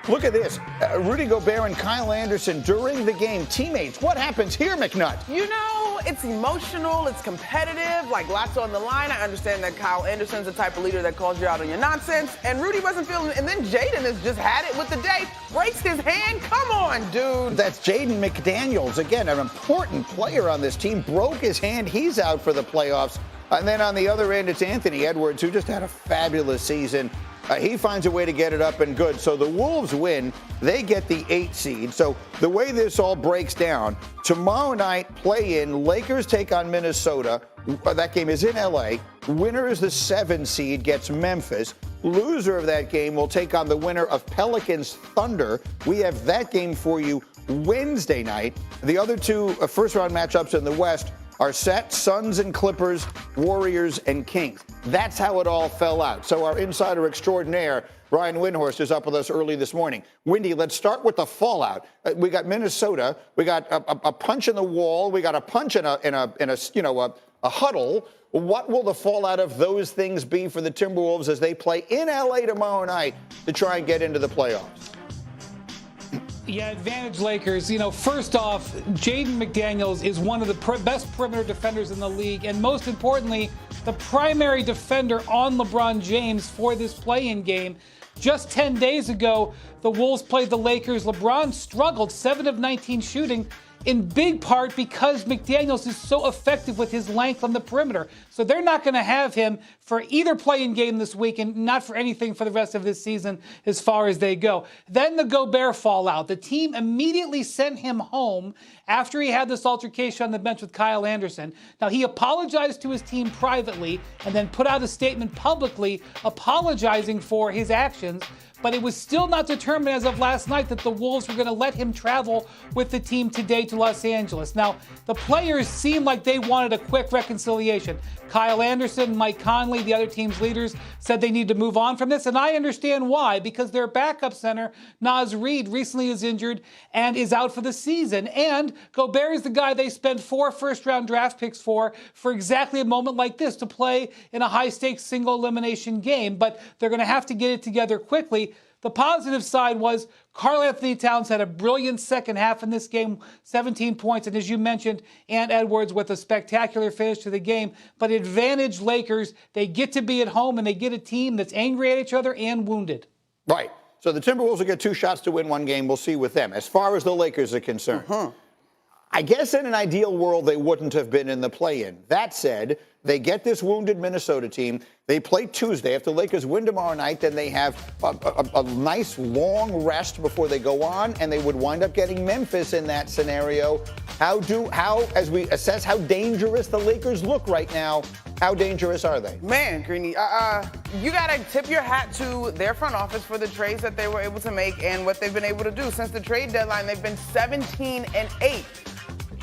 Look at this. Rudy Gobert and Kyle Anderson during the game. Teammates, what happens here, McNutt? You know, it's emotional, it's competitive, like lots on the line. I understand that Kyle Anderson's the type of leader that calls you out on your nonsense, and Rudy wasn't feeling it. And then Jaden has just had it with the day. Breaks his hand. Come on, dude. That's Jaden McDaniels. Again, an important player on this team. Broke his hand. He's out for the playoffs. And then on the other end, it's Anthony Edwards, who just had a fabulous season. He finds a way to get it up and good. So the Wolves win. They get the 8 seed. So the way this all breaks down, tomorrow night play-in, Lakers take on Minnesota. That game is in L.A. Winner is the 7 seed, gets Memphis. Loser of that game will take on the winner of Pelicans Thunder. We have that game for you Wednesday night. The other two first-round matchups in the West are set: Suns and Clippers, Warriors and Kings. That's how it all fell out. So our insider extraordinaire, Brian Windhorst, is up with us early this morning. Windy, let's start with the fallout. We got Minnesota. We got a punch in the wall. We got a punch in a huddle. What will the fallout of those things be for the Timberwolves as they play in LA tomorrow night to try and get into the playoffs? Yeah, advantage Lakers. First off, Jaden McDaniels is one of the best perimeter defenders in the league, and most importantly, the primary defender on LeBron James for this play-in game. Just 10 days ago, the Wolves played the Lakers. LeBron struggled, 7 of 19 shooting, in big part because McDaniels is so effective with his length on the perimeter. So they're not going to have him for either play-in game this week and not for anything for the rest of this season as far as they go. Then the Gobert fallout. The team immediately sent him home after he had this altercation on the bench with Kyle Anderson. Now, he apologized to his team privately and then put out a statement publicly apologizing for his actions. But it was still not determined as of last night that the Wolves were going to let him travel with the team today to Los Angeles. Now, the players seemed like they wanted a quick reconciliation. Kyle Anderson, Mike Conley, the other team's leaders, said they need to move on from this, and I understand why, because their backup center, Naz Reid, recently is injured and is out for the season. And Gobert is the guy they spent 4 first-round draft picks for exactly a moment like this, to play in a high-stakes single-elimination game. But they're going to have to get it together quickly. The positive side was Karl Anthony Towns had a brilliant second half in this game, 17 points. And as you mentioned, Ant Edwards with a spectacular finish to the game. But advantage Lakers, they get to be at home and they get a team that's angry at each other and wounded. Right. So the Timberwolves will get 2 shots to win 1 game. We'll see with them. As far as the Lakers are concerned, I guess in an ideal world, they wouldn't have been in the play-in. That said, they get this wounded Minnesota team. They play Tuesday. If the Lakers win tomorrow night, then they have a nice long rest before they go on, and they would wind up getting Memphis in that scenario. As we assess how dangerous the Lakers look right now, how dangerous are they? Man, Greeny, you got to tip your hat to their front office for the trades that they were able to make and what they've been able to do. Since the trade deadline, they've been 17-8.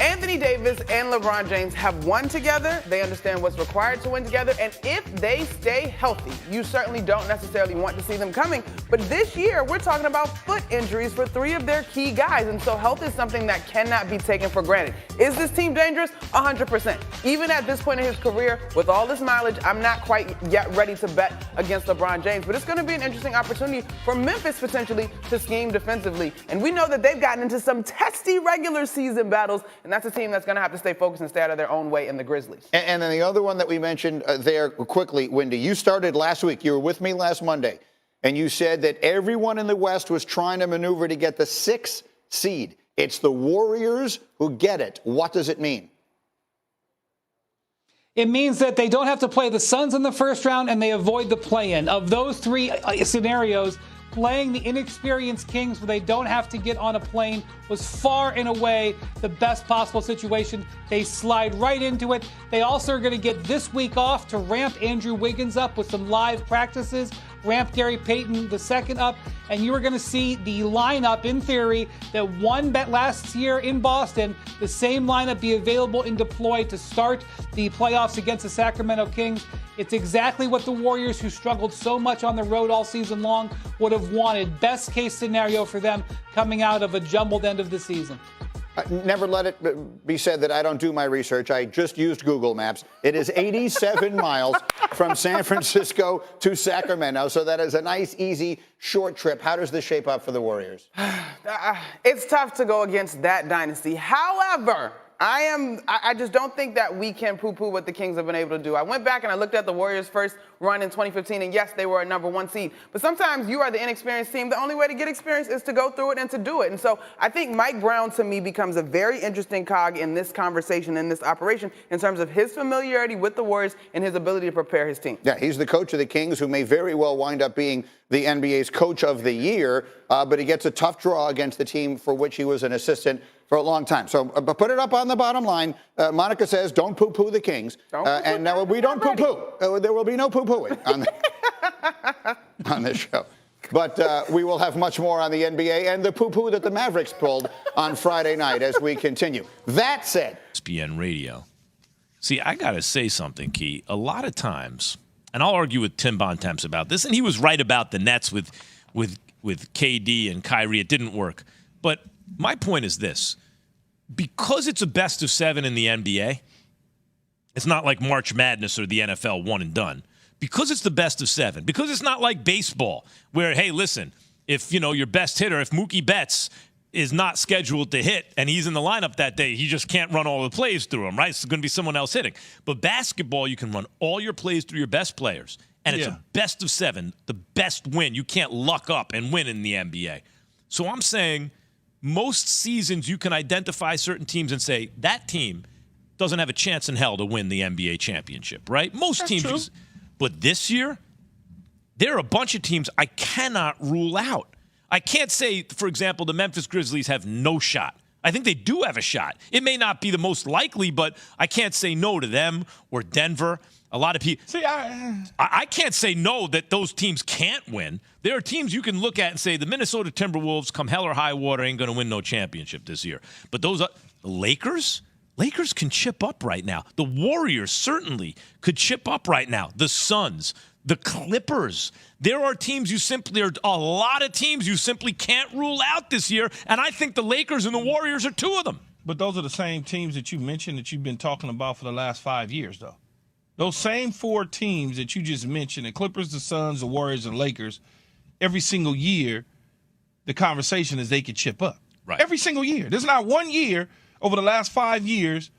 Anthony Davis and LeBron James have won together. They understand what's required to win together. And if they stay healthy, you certainly don't necessarily want to see them coming. But this year, we're talking about foot injuries for 3 of their key guys. And so health is something that cannot be taken for granted. Is this team dangerous? 100%. Even at this point in his career, with all this mileage, I'm not quite yet ready to bet against LeBron James. But it's going to be an interesting opportunity for Memphis potentially to scheme defensively. And we know that they've gotten into some testy regular season battles. And that's a team that's going to have to stay focused and stay out of their own way in the Grizzlies. And then the other one that we mentioned there quickly, Wendy, you started last week. You were with me last Monday, and you said that everyone in the West was trying to maneuver to get the 6th seed. It's the Warriors who get it. What does it mean? It means that they don't have to play the Suns in the first round, and they avoid the play-in. Of those 3 scenarios, playing the inexperienced Kings where they don't have to get on a plane was far and away the best possible situation. They slide right into it. They also are going to get this week off to ramp Andrew Wiggins up with some live practices, ramp Gary Payton II up, and you are going to see the lineup, in theory, that won last year in Boston, the same lineup be available and deployed to start the playoffs against the Sacramento Kings. It's exactly what the Warriors, who struggled so much on the road all season long, would have wanted. Best case scenario for them coming out of a jumbled end of the season. Never let it be said that I don't do my research. I just used Google Maps. It is 87 miles from San Francisco to Sacramento, so that is a nice, easy, short trip. How does this shape up for the Warriors? It's tough to go against that dynasty. However, I just don't think that we can poo-poo what the Kings have been able to do. I went back and I looked at the Warriors' first run in 2015, and yes, they were a number 1 seed. But sometimes you are the inexperienced team. The only way to get experience is to go through it and to do it. And so I think Mike Brown, to me, becomes a very interesting cog in this conversation, in this operation, in terms of his familiarity with the Warriors and his ability to prepare his team. Yeah, he's the coach of the Kings, who may very well wind up being the NBA's coach of the year, but he gets a tough draw against the team for which he was an assistant for a long time. So put it up on the bottom line. Monica says, don't poo-poo the Kings. And now we don't poo-poo. There will be no poo-pooing on this show. But we will have much more on the NBA and the poo-poo that the Mavericks pulled on Friday night as we continue. That said. ESPN Radio. See, I got to say something, Key. A lot of times, and I'll argue with Tim Bontemps about this, and he was right about the Nets with KD and Kyrie. It didn't work. But my point is this. Because it's a best of 7 in the NBA, it's not like March Madness or the NFL one and done. Because it's the best of 7, because it's not like baseball where, hey, listen, if, your best hitter, if Mookie Betts is not scheduled to hit and he's in the lineup that day, he just can't run all the plays through him, right? It's going to be someone else hitting. But basketball, you can run all your plays through your best players, and it's a best of 7, the best win. You can't luck up and win in the NBA. So I'm saying most seasons you can identify certain teams and say, that team doesn't have a chance in hell to win the NBA championship, right? Most teams. But this year, there are a bunch of teams I cannot rule out. I can't say, for example, the Memphis Grizzlies have no shot. I think they do have a shot. It may not be the most likely, but I can't say no to them or Denver. A lot of people. See, I can't say no that those teams can't win. There are teams you can look at and say the Minnesota Timberwolves, come hell or high water, ain't going to win no championship this year. But those are the Lakers. Lakers can chip up right now. The Warriors certainly could chip up right now. The Suns, the Clippers. There are teams a lot of teams you simply can't rule out this year, and I think the Lakers and the Warriors are 2 of them. But those are the same teams that you mentioned that you've been talking about for the last 5 years, though. Those same 4 teams that you just mentioned, the Clippers, the Suns, the Warriors, and Lakers, every single year, the conversation is they could chip up. Right. Every single year. There's not one year over the last 5 years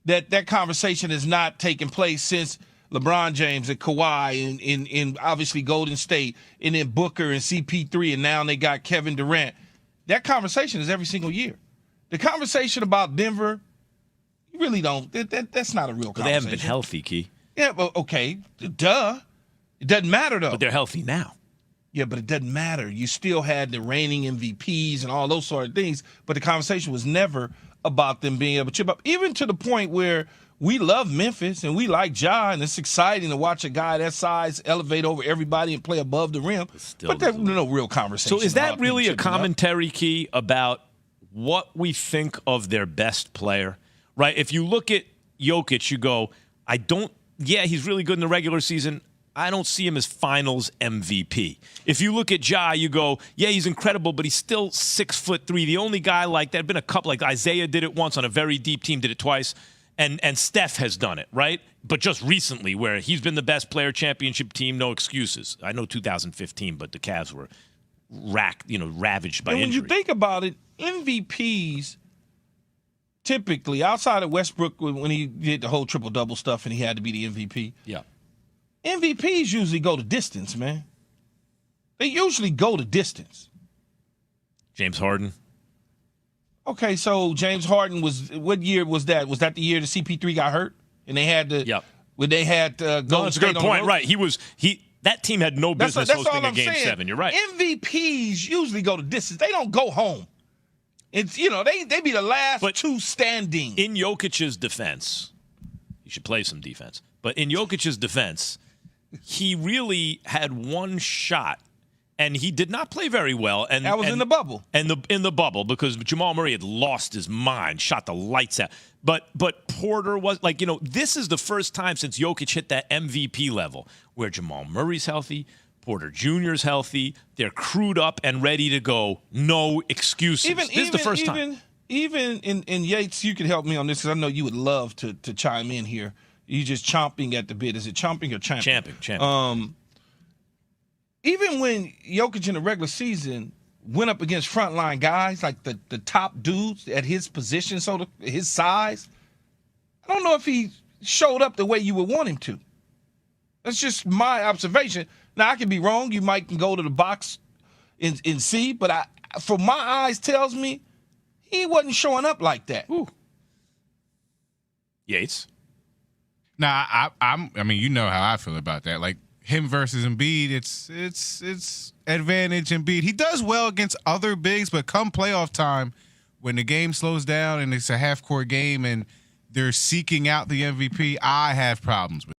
that conversation has not taken place since LeBron James and Kawhi and obviously Golden State, and then Booker and CP3, and now they got Kevin Durant. That conversation is every single year. The conversation about Denver, you really don't. That's not a real conversation. They haven't been healthy, Key. Yeah, well, okay, duh. It doesn't matter, though. But they're healthy now. Yeah, but it doesn't matter. You still had the reigning MVPs and all those sort of things, but the conversation was never about them being able to chip up, even to the point where we love Memphis and we like Ja, and it's exciting to watch a guy that size elevate over everybody and play above the rim. But there's no real conversation. So is that really a commentary, Key, about what we think of their best player? Right? If you look at Jokic, you go, he's really good in the regular season. I don't see him as finals MVP. If you look at Ja, you go, yeah, he's incredible, but he's still 6'3". The only guy like that, been a couple, like Isaiah did it once on a very deep team, did it twice, and Steph has done it, right? But just recently, where he's been the best player, championship team, no excuses. I know 2015, but the Cavs were ravaged by injury. When you think about it, MVPs typically, outside of Westbrook when he did the whole triple-double stuff and he had to be the MVP. Yeah. MVPs usually go to distance, man. They usually go to distance. James Harden. Okay, so James Harden what year was that? Was that the year the CP3 got hurt and they had to? Yep. When they had no, that's a good point. Right, that team had no business hosting a Game 7. You're right. MVPs usually go to distance. They don't go home. It's they be the last 2 standing. In Jokic's defense, you should play some defense. But in Jokic's defense, he really had one shot, and he did not play very well. And that was in the bubble. And in the bubble, because Jamal Murray had lost his mind, shot the lights out. But Porter was this is the first time since Jokic hit that MVP level where Jamal Murray's healthy, Porter Jr.'s healthy, they're crewed up and ready to go. No excuses. This is the first time. even in Yates, you could help me on this because I know you would love to chime in here. You just chomping at the bit. Is it chomping or champing? Champing. Even when Jokic in the regular season went up against frontline guys, like the top dudes at his position, his size, I don't know if he showed up the way you would want him to. That's just my observation. Now, I could be wrong. You might can go to the box and see, but from my eyes tells me he wasn't showing up like that. Ooh. Yates? Nah, I mean, you know how I feel about that. Like, him versus Embiid, it's advantage Embiid. He does well against other bigs, but come playoff time, when the game slows down and it's a half-court game and they're seeking out the MVP, I have problems with it.